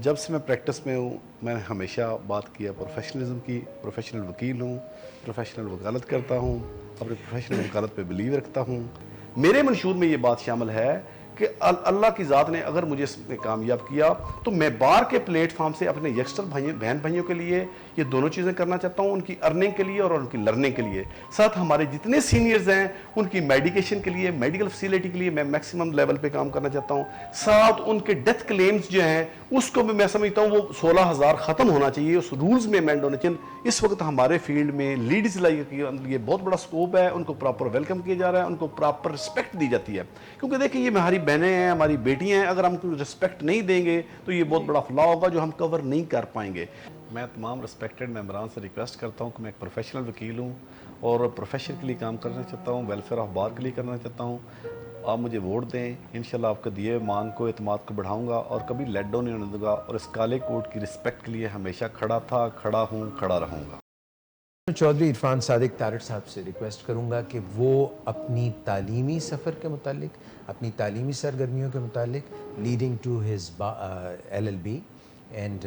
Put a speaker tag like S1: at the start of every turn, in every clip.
S1: جب سے میں پریکٹس میں ہوں میں نے ہمیشہ بات کیا پروفیشنلزم کی. پروفیشنل وکیل ہوں, پروفیشنل وکالت کرتا ہوں, اپنے پروفیشنل وکالت پہ بلیو رکھتا ہوں. میرے منشور میں یہ بات شامل ہے کہ اللہ کی ذات نے اگر مجھے اس میں کامیاب کیا تو میں بار کے پلیٹ فارم سے اپنے یکسٹر بہن بھائیوں کے لیے یہ دونوں چیزیں کرنا چاہتا ہوں, ان کی ارننگ کے لیے اور ان کی لرننگ کے لیے. ساتھ ہمارے جتنے سینئرز ہیں ان کی میڈیکیشن کے لیے, میڈیکل فیسیلٹی کے لیے میں میکسیمم لیول پہ کام کرنا چاہتا ہوں. ساتھ ان کے ڈیتھ کلیمز جو ہیں اس کو بھی میں سمجھتا ہوں وہ 16,000 ختم ہونا چاہیے, اس رولز میں امینڈ ہونا چاہیے. اس وقت ہمارے فیلڈ میں لیڈیز کے لیے بہت بڑا سکوپ ہے, ان کو پراپر ویلکم کیا جا رہا ہے, ان کو پراپر رسپیکٹ دی جاتی ہے. کیونکہ دیکھیں یہ ہماری بہنیں ہیں, ہماری بیٹیاں ہیں, اگر ہم کوئی رسپیکٹ نہیں دیں گے تو یہ بہت بڑا فلا ہوگا جو ہم کور نہیں کر پائیں گے. میں تمام رسپیکٹڈ ممبران سے ریکویسٹ کرتا ہوں کہ میں ایک پروفیشنل وکیل ہوں اور پروفیشن کے لیے کام کرنا چاہتا ہوں, ویلفیئر آف بار کے لیے کرنا چاہتا ہوں. آپ مجھے ووٹ دیں, انشاءاللہ آپ کا دیے مان کو اعتماد کو بڑھاؤں گا اور کبھی لیٹ ڈاؤن نہیں ہونے دوں گا, اور اس کالے کوٹ کی رسپیکٹ کے لیے ہمیشہ کھڑا تھا, کھڑا ہوں, کھڑا رہوں گا.
S2: چودھری عرفان صادق تارڑ صاحب سے ریکویسٹ کروں گا کہ وہ اپنی تعلیمی سفر کے متعلق, اپنی تعلیمی سرگرمیوں کے متعلق, leading to his LLB and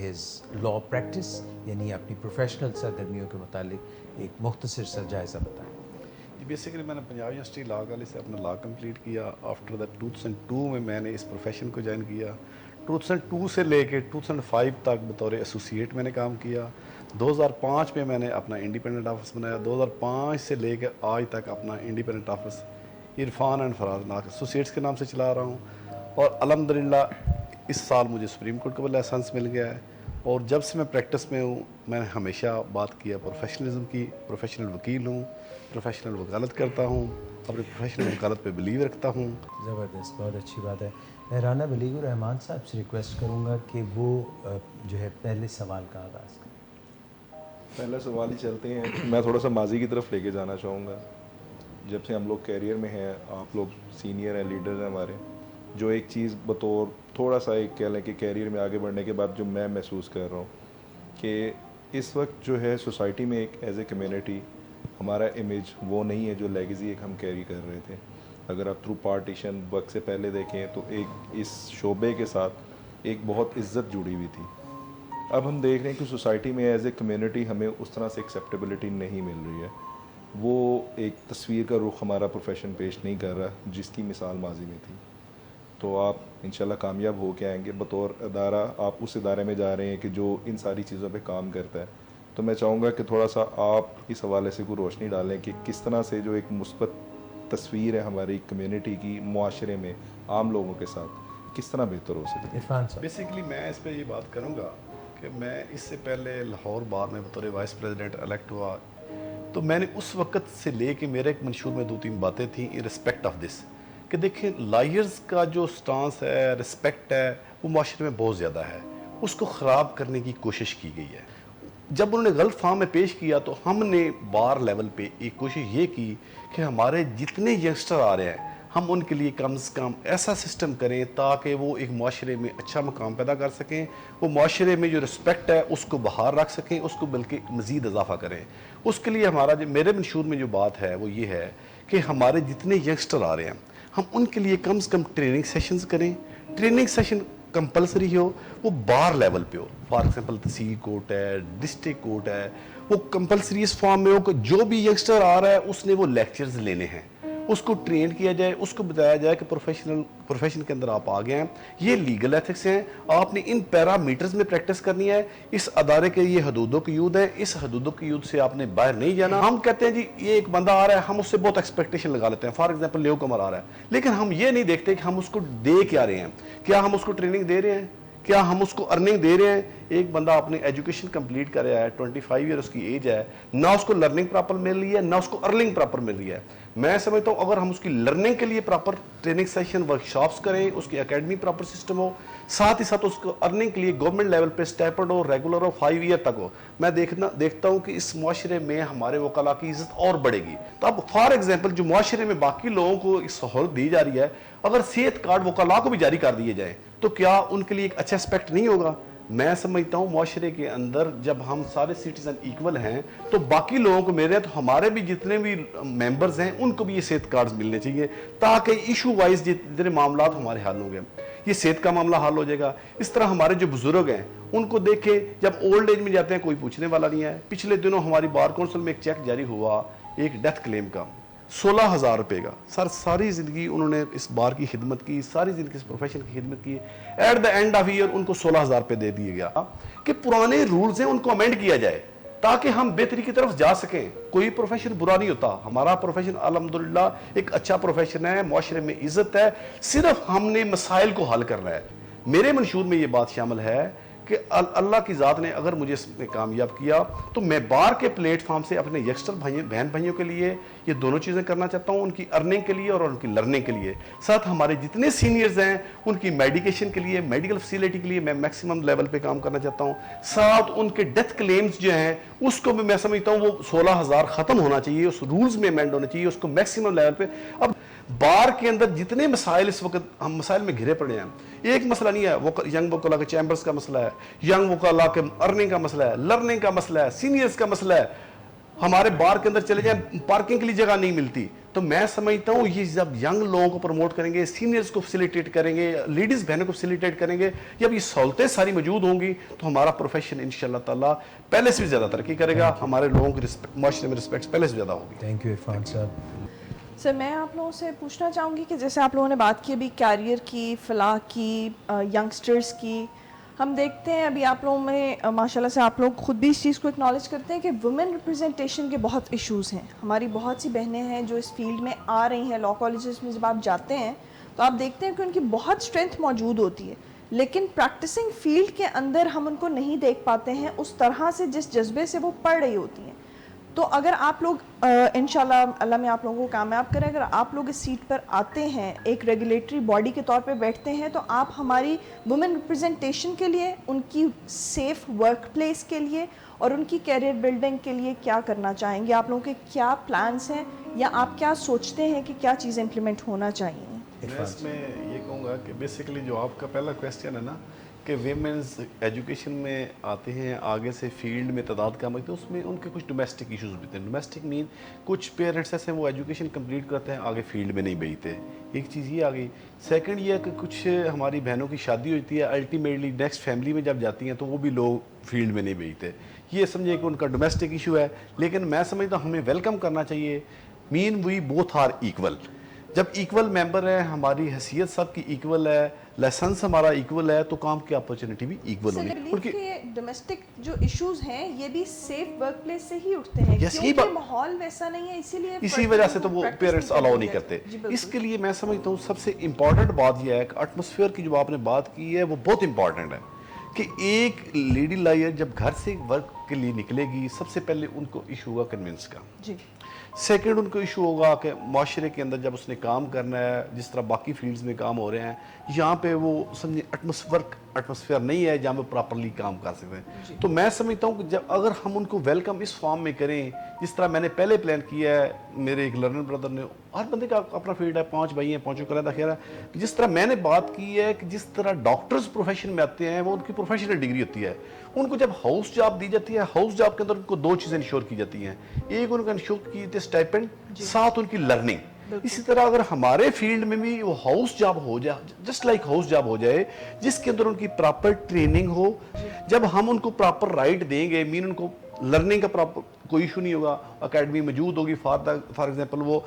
S2: his law practice, یعنی اپنی پروفیشنل سرگرمیوں کے متعلق ایک مختصر سا جائزہ بتائیں.
S1: بیسیکلی میں نے پنجاب یونیورسٹی لاء کالج سے اپنا لاء کمپلیٹ کیا. آفٹر دیٹ 2002 میں نے اس پروفیشن کو جوائن کیا. 2002 سے لے کے 2005 تک بطور ایسوسیٹ میں نے کام کیا. 2005 میں نے اپنا انڈیپینڈنٹ آفس بنایا. 2005 سے لے کے آج تک اپنا انڈیپینڈنٹ آفس عرفان اینڈ فراز ناک ایسوسیٹس کے نام سے چلا رہا ہوں. اور الحمدللہ اس سال مجھے سپریم کورٹ کا لائسنس مل گیا ہے. اور جب سے میں پریکٹس میں ہوں میں نے ہمیشہ بات کیا پروفیشنلزم کی. پروفیشنل وکیل ہوں, پروفیشنل وکالت کرتا ہوں, اپنے پروفیشنل وکالت پہ بلیو رکھتا ہوں.
S2: زبردست, بہت اچھی بات ہے. میں رانا بلیغ الرحمان صاحب سے ریکویسٹ کروں گا کہ وہ جو ہے پہلے سوال کا آغاز کریں.
S3: پہلا سوال ہی چلتے ہیں. میں تھوڑا سا ماضی کی طرف لے کے جانا چاہوں گا. جب سے ہم لوگ کیریئر میں ہیں, آپ لوگ سینئر ہیں, لیڈرز ہیں ہمارے, جو ایک چیز بطور تھوڑا سا ایک کہہ لیں کہ کیریئر میں آگے بڑھنے کے بعد جو میں محسوس کر رہا ہوں کہ اس وقت جو ہے سوسائٹی میں ایک ایز اے کمیونٹی ہمارا امیج وہ نہیں ہے جو لیگیسی ایک ہم کیری کر رہے تھے. اگر آپ تھرو پارٹیشن وقت سے پہلے دیکھیں تو ایک اس شعبے کے ساتھ ایک بہت عزت جڑی ہوئی تھی. اب ہم دیکھ رہے ہیں کہ سوسائٹی میں ایز اے کمیونٹی ہمیں اس طرح سے ایکسیپٹیبلٹی نہیں مل رہی ہے. وہ ایک تصویر کا رخ ہمارا پروفیشن پیش نہیں کر رہا جس کی مثال ماضی میں تھی. تو آپ انشاءاللہ کامیاب ہو کے آئیں گے. بطور ادارہ آپ اس ادارے میں جا رہے ہیں کہ جو ان ساری چیزوں پہ کام کرتا ہے. تو میں چاہوں گا کہ تھوڑا سا آپ اس حوالے سے کوئی روشنی ڈالیں کہ کس طرح سے جو ایک مثبت تصویر ہے ہماری کمیونٹی کی معاشرے میں عام لوگوں کے ساتھ کس طرح بہتر ہو سکے.
S2: عرفان صاحب.
S1: بیسیکلی میں اس پہ یہ بات کروں گا کہ میں اس سے پہلے لاہور بار میں بطور وائس پریزیڈنٹ الیکٹ ہوا, تو میں نے اس وقت سے لے کے میرے ایک منشور میں 2-3 باتیں تھیں ان رسپیکٹ آف دس کہ دیکھیں لائرز کا جو سٹانس ہے, رسپیکٹ ہے, وہ معاشرے میں بہت زیادہ ہے. اس کو خراب کرنے کی کوشش کی گئی ہے. جب انہوں نے غلط فارم میں پیش کیا تو ہم نے بار لیول پہ ایک کوشش یہ کی کہ ہمارے جتنے ینگسٹر آ رہے ہیں ہم ان کے لیے کم از کم ایسا سسٹم کریں تاکہ وہ ایک معاشرے میں اچھا مقام پیدا کر سکیں, وہ معاشرے میں جو رسپیکٹ ہے اس کو بحال رکھ سکیں, اس کو بلکہ مزید اضافہ کریں. اس کے لیے ہمارا جو میرے منشور میں جو بات ہے وہ یہ ہے کہ ہمارے جتنے ینگسٹر آ رہے ہیں ہم ان کے لیے کم از کم ٹریننگ سیشنز کریں. ٹریننگ سیشن کمپلسری ہو, وہ بار لیول پہ ہو. فار ایگزامپل تحصیل کورٹ ہے, ڈسٹرکٹ کورٹ ہے, وہ کمپلسری اس فارم میں ہو کہ جو بھی ینگسٹر آ رہا ہے اس نے وہ لیکچرز لینے ہیں, اس کو ٹرین کیا جائے, اس کو بتایا جائے کہ پروفیشن کے اندر آپ آ گئے ہیں, یہ لیگل ایتھکس ہیں, آپ نے ان پیرامیٹرز میں پریکٹس کرنی ہے. اس ادارے کے یہ حدود و قیود ہیں, اس حدود و قیود سے آپ نے باہر نہیں جانا. ہم کہتے ہیں جی یہ ایک بندہ آ رہا ہے, ہم اس سے بہت ایکسپیکٹیشن لگا لیتے ہیں. فار ایگزامپل لیو کمر آ رہا ہے, لیکن ہم یہ نہیں دیکھتے کہ ہم اس کو دے کیا رہے ہیں. کیا ہم اس کو ٹریننگ دے رہے ہیں, کیا ہم اس کو ارننگ دے رہے ہیں. ایک بندہ اپنی ایجوکیشن کمپلیٹ کر رہا ہے, 25 ایئر اس کی ایج ہے, نہ اس کو لرننگ پراپر مل رہی ہے, نہ اس کو ارننگ پراپر مل رہی ہے. میں سمجھتا ہوں اگر ہم اس کی لرننگ کے لیے پراپر ٹریننگ سیشن ورکشاپس کریں, اس کی اکیڈمی پراپر سسٹم ہو, ساتھ ہی ساتھ اس کو ارننگ کے لیے گورنمنٹ لیول پہ اسٹیپنڈ ہو, ریگولر ہو, 5 ایئر تک ہو, میں دیکھتا ہوں کہ اس معاشرے میں ہمارے وکلاء کی عزت اور بڑھے گی. تو اب فار ایگزامپل جو معاشرے میں باقی لوگوں کو ایک سہولت دی جا رہی ہے, اگر صحت کارڈ وکلاء کو بھی جاری کر دیے جائیں تو کیا ان کے لیے ایک اچھا اسپیکٹ نہیں ہوگا. میں سمجھتا ہوں معاشرے کے اندر جب ہم سارے سٹیزن ایکول ہیں تو باقی لوگوں کو میرے, تو ہمارے بھی جتنے بھی ممبرز ہیں ان کو بھی یہ صحت کارڈز ملنے چاہیے تاکہ ایشو وائز جتنے معاملات ہمارے حل ہوں گے. یہ صحت کا معاملہ حل ہو جائے گا. اس طرح ہمارے جو بزرگ ہیں ان کو دیکھیں, جب اولڈ ایج میں جاتے ہیں کوئی پوچھنے والا نہیں ہے. پچھلے دنوں ہماری بار کونسل میں ایک چیک جاری ہوا ایک ڈیتھ کلیم کا 16,000 روپے کا. سر ساری زندگی انہوں نے اس بار کی خدمت کی, ساری زندگی اس پروفیشن کی خدمت کی, at the end of year ان کو 16,000 روپے دے دیے گیا کہ پرانے رولز ہیں ان کو امینڈ کیا جائے تاکہ ہم بہتری کی طرف جا سکیں. کوئی پروفیشن برا نہیں ہوتا, ہمارا پروفیشن الحمدللہ ایک اچھا پروفیشن ہے, معاشرے میں عزت ہے, صرف ہم نے مسائل کو حل کرنا ہے. میرے منشور میں یہ بات شامل ہے کہ اللہ کی ذات نے اگر مجھے اس میں کامیاب کیا تو میں بار کے پلیٹ فارم سے اپنے یکسٹر بہن بھائیوں کے لیے یہ دونوں چیزیں کرنا چاہتا ہوں, ان کی ارننگ کے لیے اور ان کی لرننگ کے لیے. ساتھ ہمارے جتنے سینئرز ہیں ان کی میڈیکیشن کے لیے, میڈیکل فیسیلٹی کے لیے میں میکسیمم لیول پہ کام کرنا چاہتا ہوں. ساتھ ان کے ڈیتھ کلیمز جو ہیں اس کو بھی میں سمجھتا ہوں وہ 16,000 ختم ہونا چاہیے, اس رولز میں امینڈ ہونا چاہیے, اس کو میکسیمم لیول پہ. اب بار کے اندر جتنے مسائل اس وقت ہم مسائل میں گھرے پڑے ہیں, ایک مسئلہ نہیں ہے, وہ ینگ وکلاء کے چیمبرز کا مسئلہ ہے, ینگ وکلاء کے ارننگ کا مسئلہ ہے, لرننگ کا مسئلہ ہے, سینئرز کا مسئلہ ہے. ہمارے بار کے اندر چلے جائیں پارکنگ کے لیے جگہ نہیں ملتی. تو میں سمجھتا ہوں یہ جب ینگ لوگوں کو پروموٹ کریں گے, سینئرز کو فیسیلیٹیٹ کریں گے, لیڈیز بہنوں کو فیسیلیٹیٹ کریں گے, جب یہ سہولتیں ساری موجود ہوں گی تو ہمارا پروفیشن انشاءاللہ تعالیٰ پہلے سے بھی زیادہ ترقی کرے گا, ہمارے لوگوں کی معاشرے میں رسپیکٹ پہلے سے زیادہ ہوگی.
S2: تھینک یو عرفان صاحب.
S4: سر میں آپ لوگوں سے پوچھنا چاہوں گی کہ جیسے آپ لوگوں نے بات کی ابھی کیریئر کی, فلاح کی, ینگسٹرز کی, ہم دیکھتے ہیں ابھی آپ لوگوں میں ماشاءاللہ سے آپ لوگ خود بھی اس چیز کو اکنالج کرتے ہیں کہ وومن ریپرزنٹیشن کے بہت ایشوز ہیں. ہماری بہت سی بہنیں ہیں جو اس فیلڈ میں آ رہی ہیں, لاء کالجز میں جب آپ جاتے ہیں تو آپ دیکھتے ہیں کہ ان کی بہت اسٹرینتھ موجود ہوتی ہے, لیکن پریکٹسنگ فیلڈ کے اندر ہم ان کو نہیں دیکھ پاتے ہیں اس طرح سے جس جذبے سے وہ پڑھ رہی ہوتی ہیں. تو اگر آپ لوگ انشاءاللہ اللہ میں آپ لوگوں کو کامیاب کریں, اگر آپ لوگ اس سیٹ پر آتے ہیں, ایک ریگولیٹری باڈی کے طور پہ بیٹھتے ہیں, تو آپ ہماری وومن ریپرزنٹیشن کے لیے, ان کی سیف ورک پلیس کے لیے اور ان کی کیریئر بلڈنگ کے لیے کیا کرنا چاہیں گے؟ آپ لوگوں کے کیا پلانس ہیں یا آپ کیا سوچتے ہیں کہ کیا چیزیں امپلیمنٹ ہونا چاہیے؟
S1: میں اس میں یہ کہوں گا کہ بیسیکلی جو آپ کا پہلا کویسچن ہے نا کہ ویمنز ایجوکیشن میں آتے ہیں, آگے سے فیلڈ میں تعداد کم ہوتی ہے, اس میں ان کے کچھ ڈومیسٹک ایشوز بھی ہیں. ڈومیسٹک مین کچھ پیرنٹس ایسے ہیں وہ ایجوکیشن کمپلیٹ کرتے ہیں, آگے فیلڈ میں نہیں بھیجتے. ایک چیز یہ آ گئی. سیکنڈ یہ ہے کہ کچھ ہماری بہنوں کی شادی ہوتی ہے, الٹیمیٹلی نیکسٹ فیملی میں جب جاتی ہیں تو وہ بھی لوگ فیلڈ میں نہیں بھیجتے. یہ سمجھے کہ ان کا ڈومیسٹک ایشو ہے, لیکن میں سمجھتا ہوں ہمیں ویلکم کرنا چاہیے. مین وی بوتھ آر ایکول. جب ایکول ممبر ہیں, ہماری حیثیت سب کی ایکول ہے, لائسنس ہمارا ایکول ہے, تو کام کی اپرچونٹی بھی ایکول ہونی.
S4: ڈومیسٹک جو ایشوز ہیں یہ بھی سیف ورک پلیس سے ہی اٹھتے ہیں, کیونکہ ماحول ویسا نہیں ہے, اسی
S1: وجہ سے تو وہ پیرنٹس الاؤ نہیں کرتے. اس کے لیے میں سمجھتا ہوں سب سے امپورٹنٹ بات یہ ہے کہ ایٹماسفیئر کی جو آپ نے بات کی ہے وہ بہت امپورٹنٹ ہے کہ ایک لیڈی لائر جب گھر سے ورک کے لیے نکلے گی, سب سے پہلے ان کو ایشو ہوگا کنونس کا.
S4: جی.
S1: سیکنڈ ان کو ایشو ہوگا کہ معاشرے کے اندر جب اس نے کام کرنا ہے, جس طرح باقی فیلڈز میں کام ہو رہے ہیں, یہاں پہ وہ سمجھیں ایٹماسفیئر نہیں ہے جہاں پہ پراپرلی کام کر سکتے ہیں. تو میں سمجھتا ہوں کہ جب اگر ہم ان کو ویلکم اس فارم میں کریں, جس طرح میں نے پہلے پلان کیا ہے, میرے ایک لرنر بردر نے, ہر بندے کا اپنا فیلڈ ہے, 5 بھائی ہیں, 5 کا علیحدہ خیر ہے, جس طرح میں نے بات کی ہے کہ جس طرح ڈاکٹرز پروفیشن میں آتے ہیں وہ ان کی پروفیشنل ڈگری ہوتی ہے, ان کو جب ہاؤس جاب دی جاتی ہے, ہاؤس جاب کے اندر ان کو 2 چیزیں انشور کی جاتی ہیں. ایک ان کا انشور کی جاتی ہے اسٹائپنڈ, ساتھ ان کی لرننگ. اسی طرح اگر ہمارے فیلڈ میں بھی وہ ہاؤس جاب ہو جائے, جسٹ لائک ہاؤس جاب ہو جائے, جس کے اندر ان کی پراپر ٹریننگ ہو, جب ہم ان کو پراپر رائٹ دیں گے, مین ان کو لرننگ کا پراپر کوئی ایشو نہیں ہوگا, اکیڈمی موجود ہوگی. فار ایگزامپل وہ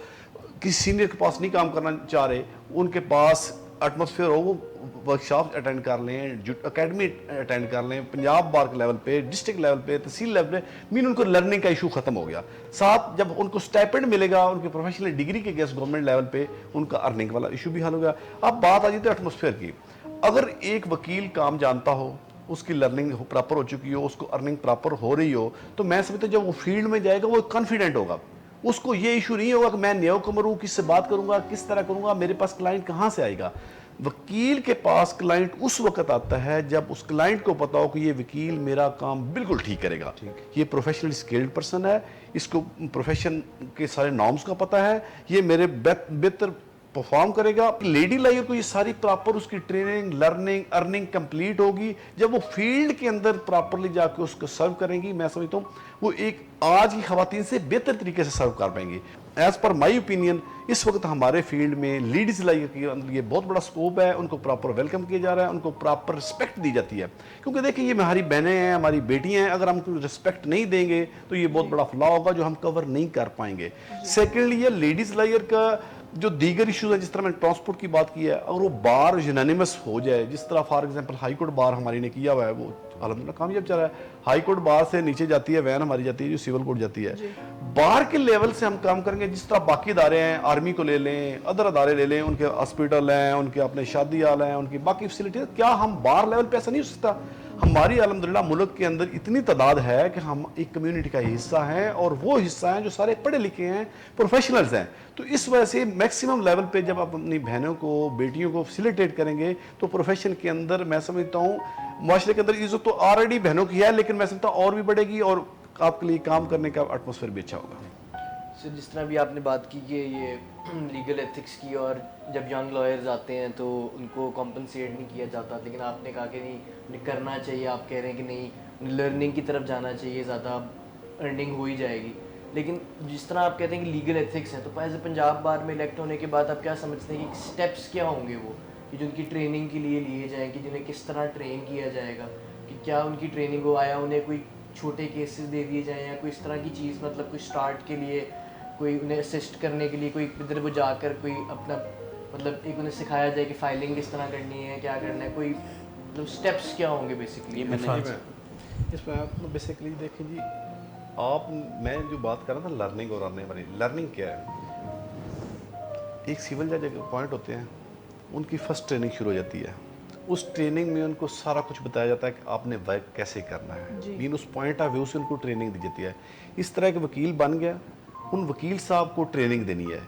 S1: کسی سینئر کے پاس نہیں کام کرنا چاہ رہے, ان کے پاس ایٹماسفیئر ہو, وہ ورکشاپ اٹینڈ کر لیں, اکیڈمی اٹینڈ کر لیں, پنجاب بار کے لیول پہ, ڈسٹرکٹ لیول پہ, تحصیل لیول پہ, مین ان کو لرننگ کا ایشو ختم ہو گیا. ساتھ جب ان کو اسٹائپنڈ ملے گا ان کے پروفیشنل ڈگری کے گیس گورنمنٹ لیول پہ, ان کا ارننگ والا ایشو بھی حل ہو گیا. اب بات آ جاتی ہے ایٹماسفیئر کی. اگر ایک وکیل کام جانتا ہو, اس کی لرننگ پراپر ہو چکی ہو, اس کو ارننگ پراپر ہو رہی ہو, تو میں سمجھتا ہوں جب وہ فیلڈ میں جائے گا وہ کانفیڈنٹ ہوگا. اس کو یہ ایشو نہیں ہوگا کہ میں نیو کمر ہوں, کس سے بات کروں گا, کس طرح کروں گا, میرے پاس کلائنٹ کہاں سے آئے گا. وکیل کے پاس کلائنٹ اس وقت آتا ہے جب اس کلائنٹ کو پتا ہو کہ یہ وکیل میرا کام بالکل ٹھیک کرے گا, یہ پروفیشنل اسکلڈ پرسن ہے, اس کو پروفیشن کے سارے نارمز کا پتہ ہے, یہ میرے بہتر پرفارم کرے گا. لیڈی لائر کو یہ ساری پراپر اس کی ٹریننگ, لرننگ, ارننگ کمپلیٹ ہوگی. جب وہ فیلڈ کے اندر پراپرلی جا کے اس کو سرو کریں گی, میں سمجھتا ہوں وہ ایک آج کی خواتین سے بہتر طریقے سے سرو کر پائیں گی. ایز پر مائی اوپینین اس وقت ہمارے فیلڈ میں لیڈیز لائر کے اندر یہ بہت بڑا سکوپ ہے, ان کو پراپر ویلکم کیا جا رہا ہے, ان کو پراپر رسپیکٹ دی جاتی ہے, کیونکہ دیکھیں یہ ہماری بہنیں ہیں, ہماری بیٹیاں ہیں, اگر ہم کو رسپیکٹ نہیں دیں گے تو یہ بہت بڑا فلا ہوگا جو ہم کور نہیں کر پائیں گے. سیکنڈلی یہ لیڈیز لائر کا جو دیگر ایشوز ہیں, جس طرح میں نے ٹرانسپورٹ کی بات کی ہے, اگر وہ بار یونانیمس ہو جائے, جس طرح for example high court bar ہماری نے کیا ہوا ہے, وہ الحمدللہ کامیاب چل رہا ہے. ہائی کورٹ بار سے نیچے جاتی ہے وین ہماری جاتی ہے جو سول کورٹ جاتی ہے. بار کے لیول سے ہم کام کریں گے, جس طرح باقی ادارے ہیں, آرمی کو لے لیں, ادر ادارے لے لیں, ان کے ہاسپٹل ہیں, ان کے اپنے شادی ہال ہیں, ان کی باقی فیسلٹیز, کیا ہم بار لیول پہ ایسا نہیں ہو سکتا؟ ہماری الحمدللہ ملک کے اندر اتنی تعداد ہے کہ ہم ایک کمیونٹی کا حصہ ہیں, اور وہ حصہ ہیں جو سارے پڑھے لکھے ہیں, پروفیشنلز ہیں. تو اس وجہ سے میکسیمم لیول پہ جب آپ اپنی بہنوں کو, بیٹیوں کو فیسیلیٹیٹ کریں گے تو پروفیشن کے اندر میں سمجھتا ہوں معاشرے کے اندر عزت تو آلریڈی بہنوں کی ہے, لیکن میں سمجھتا ہوں اور بھی بڑھے گی, اور آپ کے لیے کام کرنے کا ایٹماسفیئر بھی اچھا ہوگا.
S5: سر جس طرح بھی آپ نے بات کی کہ یہ لیگل ایتھکس کی, اور جب ینگ لائرز آتے ہیں تو ان کو کمپنسیٹ نہیں کیا جاتا, لیکن آپ نے کہا کہ نہیں انہیں کرنا چاہیے, آپ کہہ رہے ہیں کہ نہیں لرننگ کی طرف جانا چاہیے, زیادہ ارننگ ہو ہی جائے گی. لیکن جس طرح آپ کہتے ہیں کہ لیگل ایتھکس ہیں, تو ایز اے پنجاب بار میں الیکٹ ہونے کے بعد آپ کیا سمجھتے ہیں کہ اسٹیپس کیا ہوں گے وہ کہ جو ان کی ٹریننگ کے لیے لیے جائیں, کہ جنہیں کس طرح ٹرین کیا جائے گا, کہ کیا ان کی ٹریننگ ہو, آیا انہیں کوئی چھوٹے کیسز دے دیے جائیں, یا کوئی اس طرح کی چیز, مطلب کوئی اسٹارٹ کے لیے کوئی انہیں اسسٹ کرنے کے لیے کوئی ادھر وہ جا کر کوئی اپنا مطلب ایک انہیں سکھایا جائے کہ فائلنگ کس طرح کرنی ہے, کیا کرنا ہے, کوئی مطلب اسٹیپس کیا ہوں گے بیسکلی.
S1: اس میں آپ بیسکلی دیکھیں جی, آپ میں جو بات کر رہا تھا لرننگ اور آنے والی, لرننگ کیا ہے؟ ایک سول جج اپوائنٹ ہوتے ہیں, ان کی فرسٹ ٹریننگ شروع ہو جاتی ہے. اس ٹریننگ میں ان کو سارا کچھ بتایا جاتا ہے کہ آپ نے ورک کیسے کرنا ہے, مین اس پوائنٹ آف ویو سے ان کو ٹریننگ دی جاتی ہے. اس طرح کے وکیل بن گیا, ان وکیل صاحب کو ٹریننگ دینی ہے.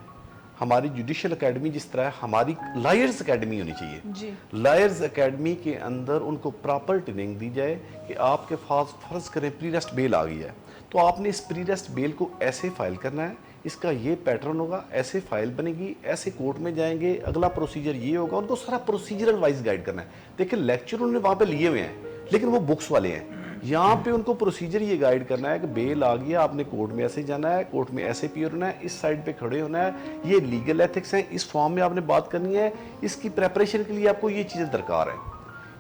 S1: ہماری جوڈیشل اکیڈمی جس طرح ہماری لائرز اکیڈمی ہونی چاہیے, لائرز اکیڈمی کے اندر ان کو پراپر ٹریننگ دی جائے کہ آپ کے فرض کریں پری ریسٹ بیل آ گئی ہے, تو آپ نے اس پری ریسٹ بیل کو ایسے فائل کرنا ہے, اس کا یہ پیٹرن ہوگا, ایسے فائل بنے گی, ایسے کورٹ میں جائیں گے, اگلا پروسیجر یہ ہوگا. ان کو سارا پروسیجرل وائز گائیڈ کرنا ہے. دیکھیں لیکچر انہوں نے وہاں پہ لیے ہوئے ہیں, لیکن وہ بکس والے ہیں. یہاں پہ ان کو پروسیجر یہ گائیڈ کرنا ہے کہ بیل آ گیا, آپ نے کورٹ میں ایسے جانا ہے, کورٹ میں ایسے پیئر ہونا ہے, اس سائڈ پہ کھڑے ہونا ہے, یہ لیگل ایتھکس ہیں, اس فارم میں آپ نے بات کرنی ہے, اس کی پریپریشن کے لیے آپ کو یہ چیزیں درکار ہیں.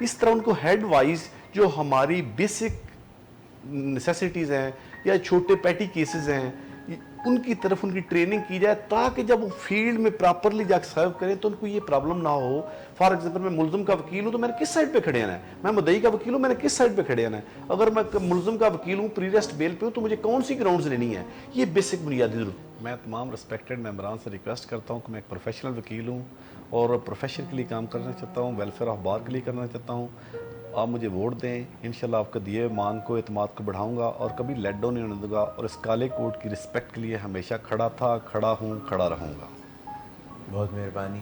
S1: اس طرح ان کو ہیڈ وائز جو ہماری بیسک نیسیسٹیز ہیں یا چھوٹے پیٹی کیسز ہیں, ان کی طرف ان کی ٹریننگ کی جائے, تاکہ جب وہ فیلڈ میں پراپرلی جا کے سرو کریں تو ان کو یہ پرابلم نہ ہو. فار ایگزامپل میں ملزم کا وکیل ہوں تو میں نے کس سائڈ پہ کھڑے آنا ہے, میں مدعی کا وکیل ہوں میں نے کس سائڈ پہ کھڑے آنا ہے, اگر میں ملزم کا وکیل ہوں پری ریسٹ بیل پہ ہوں تو مجھے کون سی گراؤنڈز لینی ہے. یہ بیسک بنیادی ضرورت. میں تمام رسپیکٹڈ ممبران سے ریکویسٹ کرتا ہوں کہ میں ایک پروفیشنل وکیل ہوں اور پروفیشن کے لیے کام کرنا چاہتا ہوں, ویلفیئر آف بار کے لیے کرنا چاہتا ہوں. آپ مجھے ووٹ دیں, انشاءاللہ آپ کا دیے مان کو, اعتماد کو بڑھاؤں گا, اور کبھی لیٹ ڈاؤن نہیں ہونے دوں گا, اور اس کالے کوٹ کی رسپیکٹ کے لیے ہمیشہ کھڑا تھا, کھڑا ہوں, کھڑا رہوں گا.
S2: بہت مہربانی.